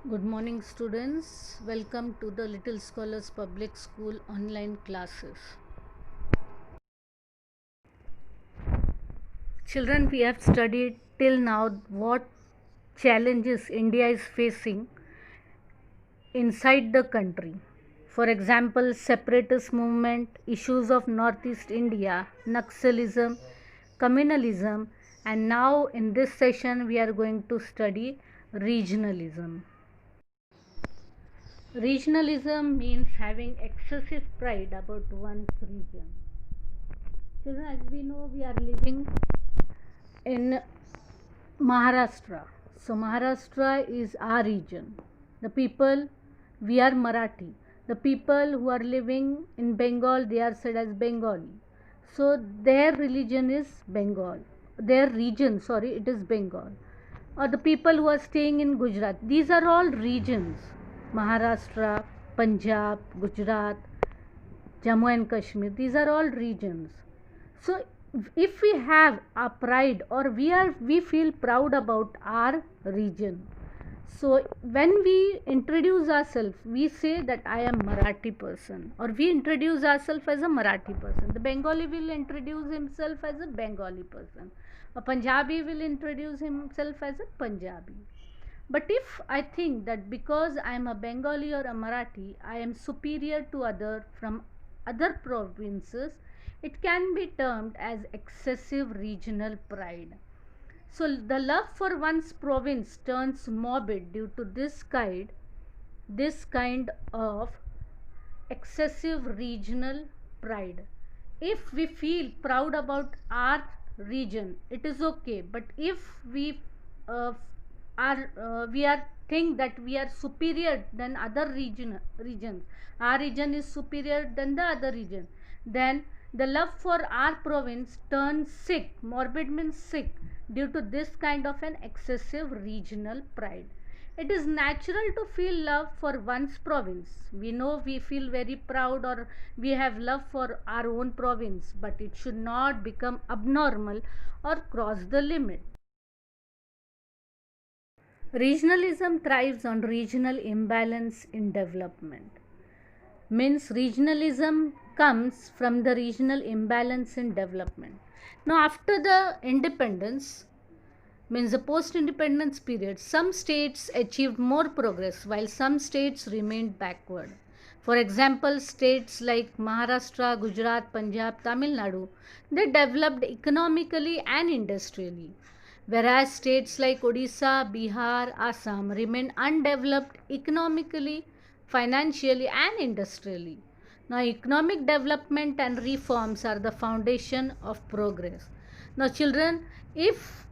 Good morning, students. Welcome to the Little Scholars Public School online classes. Children, we have studied till now what challenges India is facing inside the country. For example, separatist movement, issues of Northeast India, Naxalism, communalism, and now in this session we are going to study regionalism. Regionalism means having excessive pride about one's region. Children, as we know, we are living in Maharashtra. So, Maharashtra is our region. The people, we are Marathi. The people who are living in Bengal, they are said as Bengali. So, their religion is Bengal. Their region, sorry, it is Bengal. Or the people who are staying in Gujarat, these are all regions. Maharashtra, Punjab, Gujarat, Jammu and Kashmir, these are all regions. So if we have a pride or we feel proud about our region, so when we introduce ourselves, we say that I am Marathi person, or we introduce ourselves as a Marathi person. The Bengali will introduce himself as a Bengali person. A Punjabi will introduce himself as a Punjabi. But if I think that because I am a Bengali or a Marathi, I am superior to other from other provinces, it can be termed as excessive regional pride. So the love for one's province turns morbid due to this kind of excessive regional pride. If we feel proud about our region, it is okay. But if we are think that we are superior than other regions, our region is superior than the other region, then the love for our province turns sick. Morbid means sick due to this kind of an excessive regional pride. It is natural to feel love for one's province. We know we feel very proud or we have love for our own province, but it should not become abnormal or cross the limit. Regionalism thrives on regional imbalance in development. Means regionalism comes from the regional imbalance in development. Now, after the independence, means the post independence period, some states achieved more progress while some states remained backward. For example, states like Maharashtra, Gujarat, Punjab, Tamil Nadu, they developed economically and industrially, whereas states like Odisha, Bihar, Assam remained undeveloped economically, financially, and industrially. Now, economic development and reforms are the foundation of progress. Now, children, if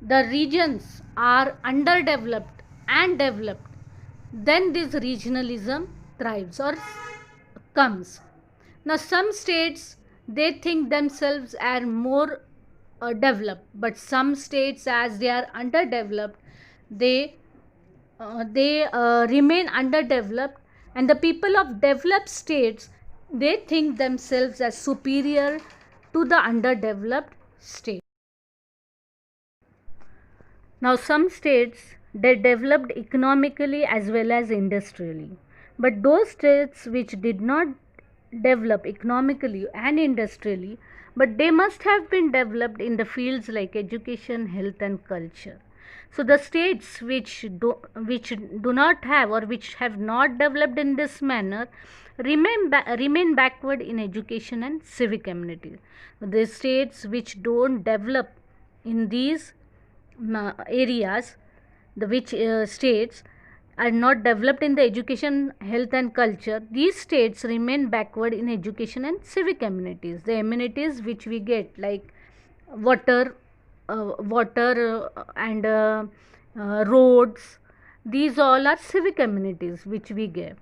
the regions are underdeveloped and developed, then this regionalism thrives or comes. Now, some states they think themselves are more developed, but some states, as they are underdeveloped, they remain underdeveloped, and the people of developed states they think themselves as superior to the underdeveloped state. Now, some states they developed economically as well as industrially, but those states which did not develop economically and industrially, but they must have been developed in the fields like education, health, and culture. So, the states which do not have or which have not developed in this manner remain backward in education and civic amenities. The states which don't develop in these areas, the which states are not developed in the education, health, and culture, these states remain backward in education and civic amenities. The amenities which we get like water, and roads, these all are civic amenities which we get.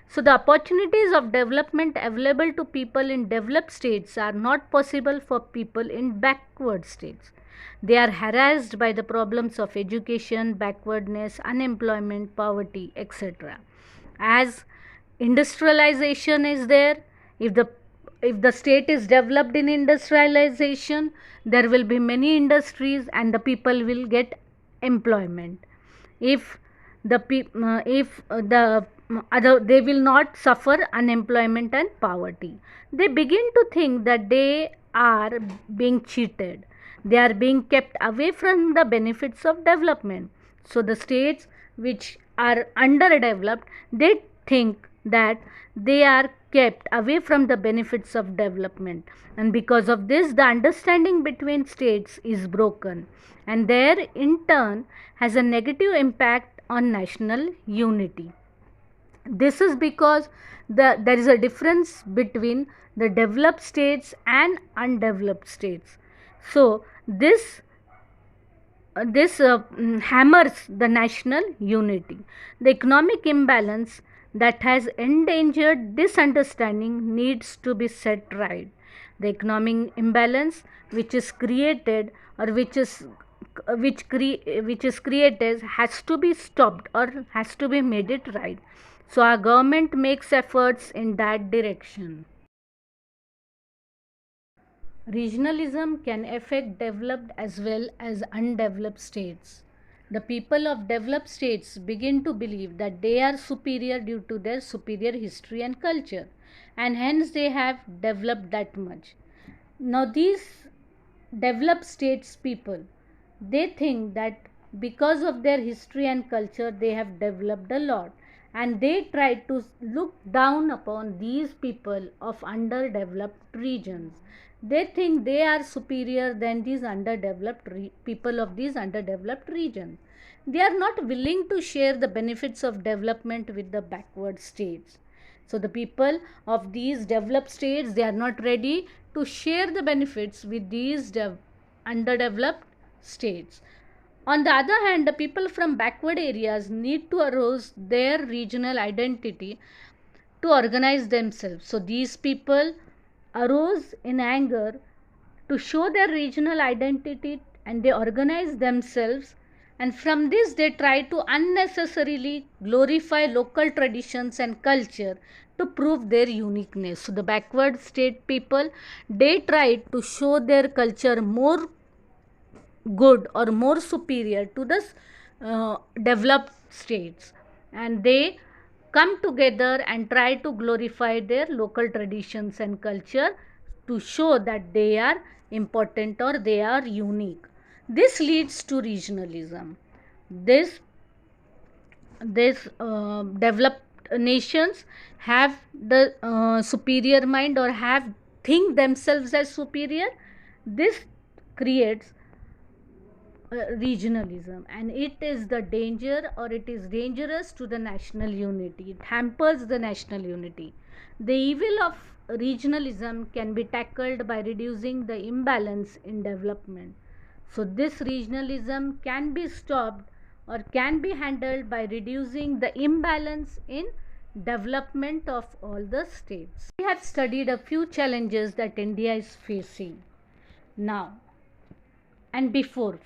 So the opportunities of development available to people in developed states are not possible for people in backward states. They are harassed by the problems of education, backwardness, unemployment, poverty, etc. As industrialization is there, if the state is developed in industrialization, there will be many industries and the people will get employment. If if the other, they will not suffer unemployment and poverty. They begin to think that they are being cheated, they are being kept away from the benefits of development. So the states which are underdeveloped, they think that they are kept away from the benefits of development, and because of this the understanding between states is broken, and there in turn has a negative impact on national unity. This is because there is a difference between the developed states and undeveloped states. So this hammers the national unity. The economic imbalance that has endangered this understanding needs to be set right. The economic imbalance which is created, or which is created, has to be stopped or has to be made it right. So our government makes efforts in that direction. Regionalism can affect developed as well as undeveloped states. The people of developed states begin to believe that they are superior due to their superior history and culture, and hence they have developed that much. Now, these developed states people, they think that because of their history and culture, they have developed a lot, and they try to look down upon these people of underdeveloped regions. They think they are superior than these people of these underdeveloped regions. They are not willing to share the benefits of development with the backward states. So the people of these developed states, they are not ready to share the benefits with these underdeveloped states. On the other hand, the people from backward areas need to arouse their regional identity to organize themselves. So these people arose in anger to show their regional identity, and they organize themselves, and from this they try to unnecessarily glorify local traditions and culture to prove their uniqueness. So the backward state people, they try to show their culture more good or more superior to the developed states, and they come together and try to glorify their local traditions and culture to show that they are important or they are unique. This leads to regionalism. This developed nations have the superior mind, or have think themselves as superior. This creates regionalism, and it is the danger, or it is dangerous to the national unity. It hampers the national unity. The evil of regionalism can be tackled by reducing the imbalance in development. So this regionalism can be stopped or can be handled by reducing the imbalance in development of all the states. We have studied a few challenges that India is facing now and before.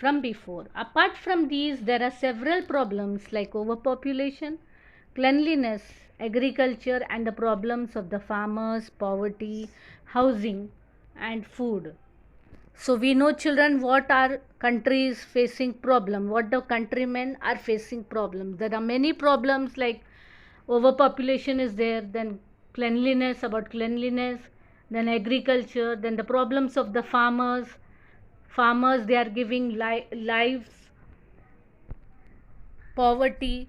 Apart from these, there are several problems like overpopulation, cleanliness, agriculture, and the problems of the farmers, poverty, housing, and food. So we know, children, what our country is facing problem, what the countrymen are facing problems. There are many problems like overpopulation is there, then cleanliness, then agriculture, then the problems of the farmers, they are giving lives, poverty,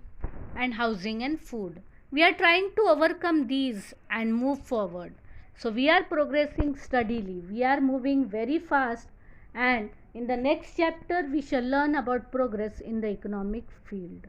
and housing and food. We are trying to overcome these and move forward. So we are progressing steadily, we are moving very fast, and in the next chapter we shall learn about progress in the economic field.